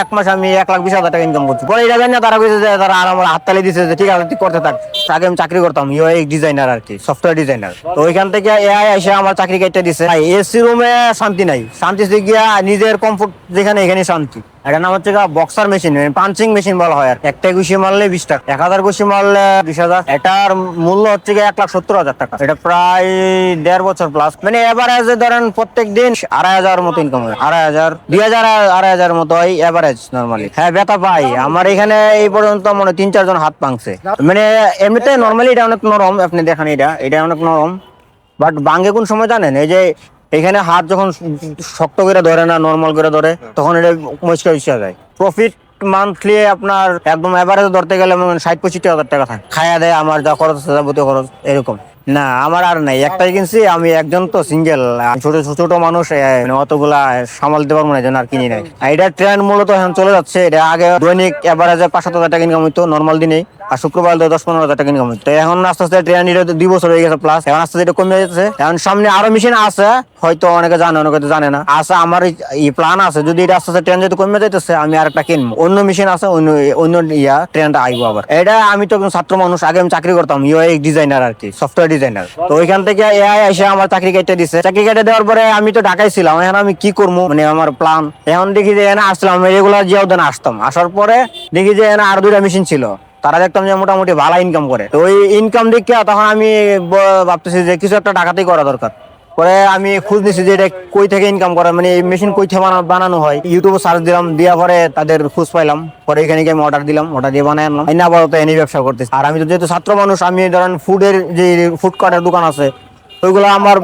এক মাস আমি 1,20,000 টাকা ইনকাম করছি। পরে এটা জানি না তারা কইছে যে তারা আর আমার হাততালি দিছে যে ঠিক আছে তুই করতে থাক। আগে আমি চাকরি করতাম ইউআই ডিজাইনার আর কি, সফটওয়্যার ডিজাইনার। তো ওইখান থেকে এআই এসে আমার চাকরি কেটে দিছে। এসি রুমে শান্তি নাই, শান্তি গিয়া নিজের কমফোর্ট যেখানে এখানে শান্তি। এটার নাম হচ্ছে বক্সার মেশিন, পাঞ্চিং মেশিন বলা হয়। আর একটা ঘুষি মারলে 20 টাকা, 1000 ঘুষি মারলে 20,000। এটার মূল্য হচ্ছে 1,70,000 টাকা। এটা প্রায় 1.5 বছর প্লাস। মানে এভারেজে ধরেন প্রত্যেক দিন 2,500 মতো ইনকাম হয়। 2,500, 2,000, 2,500 মতো হয় এভারেজ নর্মালি। হ্যাঁ ব্যথা পাই, আমার এখানে এই পর্যন্ত মনে 3-4 জন হাত ভাঙছে। মানে এমনিতে নর্মালি এটা অনেক নরম, আপনি দেখেন এটা অনেক নরম, বাট ভাঙে কোন সময় জানেন? এই যে এখানে হাত যখন শক্ত করে ধরে না, নর্মাল করে ধরে, তখন এটা মস্কা যায়। প্রফিট মান্থলি আপনার একদম এভারেজ ধরতে গেলে 60-65,000 টাকা থাকে। খায়া দেয় আমার যা খরচ আছে, যাবতীয় খরচ এরকম। না আমার আর নাই, একটাই কিনছি। আমি একজন তো সিঙ্গেল, ছোট ছোট মানুষ, অতগুলা সামালতে পারবো না, যেন আর কিনি নাই। এটা ট্রেন্ড মূলত এখন চলে যাচ্ছে। এটা আগে দৈনিক এভারেজে 5-7,000 টাকা ইনকাম হইতো নর্মাল দিনে, আর শুক্রবার 10-15,000 টাকা ইনকাম হইতো। এখন আস্তে আস্তে ট্রেন্ড, এটা 2 বছর হয়ে গেছে প্লাস, এখন আস্তে আস্তে এটা কমে যাচ্ছে। এখন সামনে আরো মেশিন আছে, হয়তো অনেকে জানে অনেকে জানে না। আছে আমার এই প্ল্যান আছে, যদি এটা আস্তে আস্তে ট্রেন্ড যদি কমে যাইতেছে আমি আর একটা কিনবো। অন্য মেশিন আছে, অন্য ট্রেন্ড আইবো আবার। এটা আমি তো ছাত্র মানুষ, আগে আমি চাকরি করতাম ইউআই ডিজাইনার আর কি, সফটওয়্যার ডিজাইনার। তো ওইখান থেকে এআই এসে আমার চাকরি কেটে দিছে। চাকরি কেটে দেওয়ার পরে আমি তো ঢাকায় ছিলাম, এখন আমি কি করবো, মানে আমার প্ল্যান। এখন দেখি যে এখানে আসলাম, রেগুলার যে ওদের আসতাম, আসার পরে দেখি যে এখানে আর 2টা মেশিন ছিল। তারা দেখতাম যে মোটামুটি ভালো ইনকাম করে। তো ওই ইনকাম দেখে তখন আমি ভাবতেছি যে কিছু একটা টাকাতেই করা দরকার। পরে আমি খোঁজ নিছি যে এটা কই থেকে ইনকাম করে, মানে এই মেশিন কই থেকে বানানো হয়। ইউটিউবে সার্চ দিলাম, দেওয়ার পরে তাদের খোঁজ পাইলাম। পরে এখানে গিয়ে আমি অর্ডার দিলাম, অর্ডার দিয়ে বানাই আনলাম। এনে আপাতত এনে ব্যবসা করতেছি। আর আমি তো যেহেতু ছাত্র মানুষ, আমি ধরেন ফুডের যে ফুডকার্টের দোকান আছে, ওইগুলো আমার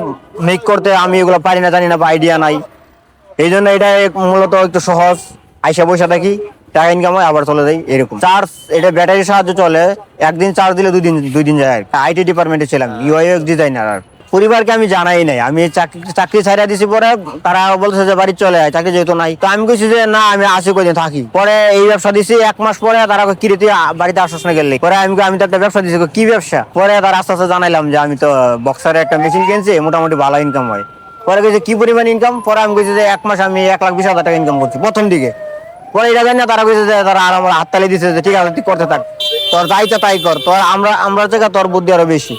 মেক করতে আমি এগুলো পারি না, জানি না, বা আইডিয়া নাই। এই জন্য এটা মূলত একটু সহজ। আইসা পয়সা থাকি, টাকা ইনকাম হয়, আবার চলে যাই এরকম। চার্জ এটা ব্যাটারির সাহায্যে চলে, একদিন চার্জ দিলে দুই দিন যায়। আইটি ডিপার্টমেন্টে ছিলাম, ইউআইএক্স ডিজাইনার। আর পরিবারকে আমি জানাই নাই, আমি চাকরি ছাড়া দিছি। পরে তারা বলছে যে বাড়ি চলে আয়, চাকরি যেহেতু নাই। তো আমি কইছি যে না, আমি আসি কদিন থাকি। পরে এই ব্যবসা দিছি 1 মাস পরে তারা কিরে তুই বাড়িতে আসছ না গেলে। পরে আমি তো একটা ব্যবসা দিছি, কি ব্যবসা? পরে তার আস্তে আস্তে জানাইলাম যে আমি তো বক্সারের একটা মেশিন কিনছি, মোটামুটি ভালো ইনকাম হয়। পরে কইছে কি পরিমাণ ইনকাম? পরে আমি কইছি যে 1 মাস আমি 1,20,000 টাকা ইনকাম করছি প্রথম দিকে। পরে এটা জানি না তারা কইছে যে তারা আর আমার হাততালি দিছে যে ঠিক আছে তুই করতে থাক, তোর যাইতে তাই কর, তোর আমরা থেকে তোর বুদ্ধি আরো বেশি।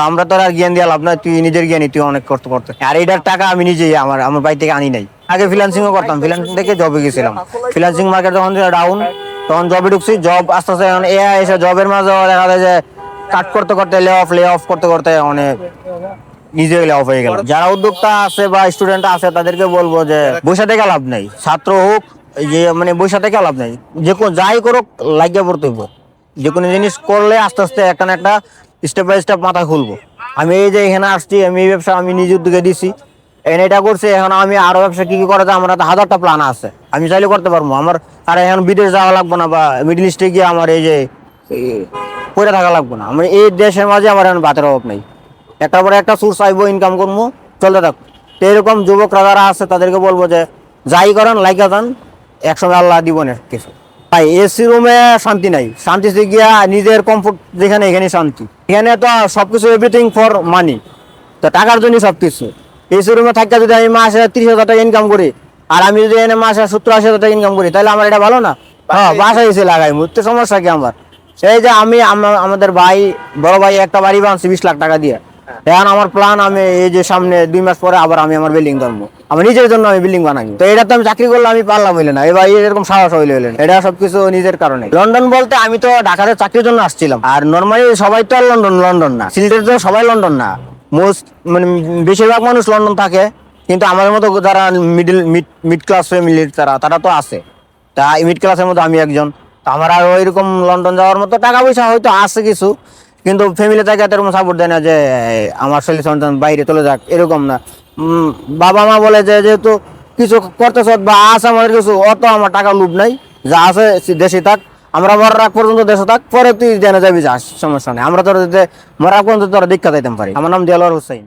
আমরা তোর আর জ্ঞান দিয়ে লাভ না, তুই নিজের জ্ঞানী, তুই অনেক করতে। আর এটার টাকা আমি নিজেই আমার বাড়ি থেকে আনি নাই। আগে ফ্রিল্যান্সিংও করতাম, ফ্রিল্যান্সিং থেকে জবে গেছিলাম। ফ্রিল্যান্সিং মার্কেট যখন ডাউন, তখন জবে ঢুকছি। জব আস্তে আস্তে এআই এসে জবের মাঝে দেখা যায় যে কাট করতে লে অফ করতে অনেক নিজে অফ হয়ে গেল। যারা উদ্যোক্তা আছে বা স্টুডেন্ট আছে তাদেরকে বলবো যে বসে থেকে লাভ নাই, ছাত্র হোক যে মানে বসে থেকে লাভ নাই, যে যাই করুক লাগিয়ে পড়তে হইব। যে কোনো জিনিস করলে আস্তে আস্তে একটা না একটা স্টেপ বাই স্টেপ মাথা খুলবো। আমি এই যে এখানে আসছি, আমি এই ব্যবসা আমি নিজে উদ্যোগে দিছি, এনে এটা করছি। এখন আমি আরো ব্যবসা কি করা যায়, আমার 1000টা প্ল্যান আছে, আমি চাইলে করতে পারবো। আমার আর এখন বিদেশ যাওয়া লাগবে না, বা মিডল ইস্টে গিয়ে আমার এই যে পড়ে থাকা লাগবে না। আমার এই দেশের মাঝে আমার এখন ভাতের অভাব নেই, একটা পরে একটা সোর্স আইবো, ইনকাম করবো, চলতে থাকবো। তো এরকম যুবকরা যারা আছে তাদেরকে বলবো যে যাই করেন লাইকা যান, একসময় আল্লাহ দিবনের কিছু। ভাই এসি রুমে শান্তি নাই, শান্তি গিয়া নিজের কমফোর্ট যেখানে এখানে শান্তি। এখানে তো সবকিছু এভরিথিং ফর মানি, তো টাকার জন্য সবকিছু। এসি রুমে থাকতে যদি আমি মাসে 30,000 টাকা ইনকাম করি, আর আমি যদি এনে মাসে 70-80,000 টাকা ইনকাম করি, তাহলে আমার এটা ভালো না? হ্যাঁ, বাসায় এসে লাগাই, মুহূর্তে সমস্যা কি আমার? সেই যে আমাদের বড় ভাই একটা বাড়ি বানছি 20 লাখ টাকা দিয়ে। এখন আমার প্ল্যান, আমি এই যে সামনে 2 মাস পরে আবার আমি আমার বিল্ডিং ধরবো, আমার নিজের জন্য আমি বিল্ডিং বানাই। তো এটা তো আমি চাকরি করলে আমি পারলাম হইলে না, এবার এরকম সাহস হইলে এটা সবকিছু নিজের কারণে। লন্ডন বলতে আমি তো ঢাকাতে চাকরির জন্য আসছিলাম। আর নর্মালি সবাই তো আর লন্ডন না, সিলেটের তো সবাই লন্ডন না, মোস্ট মানে বেশিরভাগ মানুষ লন্ডন থাকে। কিন্তু আমাদের মতো যারা মিড ক্লাস ফ্যামিলির তারা তো আছে। তা মিড ক্লাসের মধ্যে আমি একজন। আমার আর ওইরকম লন্ডন যাওয়ার মতো টাকা পয়সা হয়তো আছে কিছু, কিন্তু ফ্যামিলি থেকে এরকম সাপোর্ট দেয় না যে আমার ছেলে সন্তান বাইরে চলে যাক, এরকম না। বাবা মা বলে যে যেহেতু কিছু করতেছ বা আছে আমাদের কিছু, অত আমার টাকা লোভ নাই, যা আছে দেশে থাক, আমরা মরার আগ পর্যন্ত দেশে থাক, পরে তুই জেনে যাবি, যাস সমস্যা নেই। আমরা তোর মরার পর্যন্ত তোরা দীক্ষা দিতে পারি। আমার নাম দেলোয়ার হোসেন।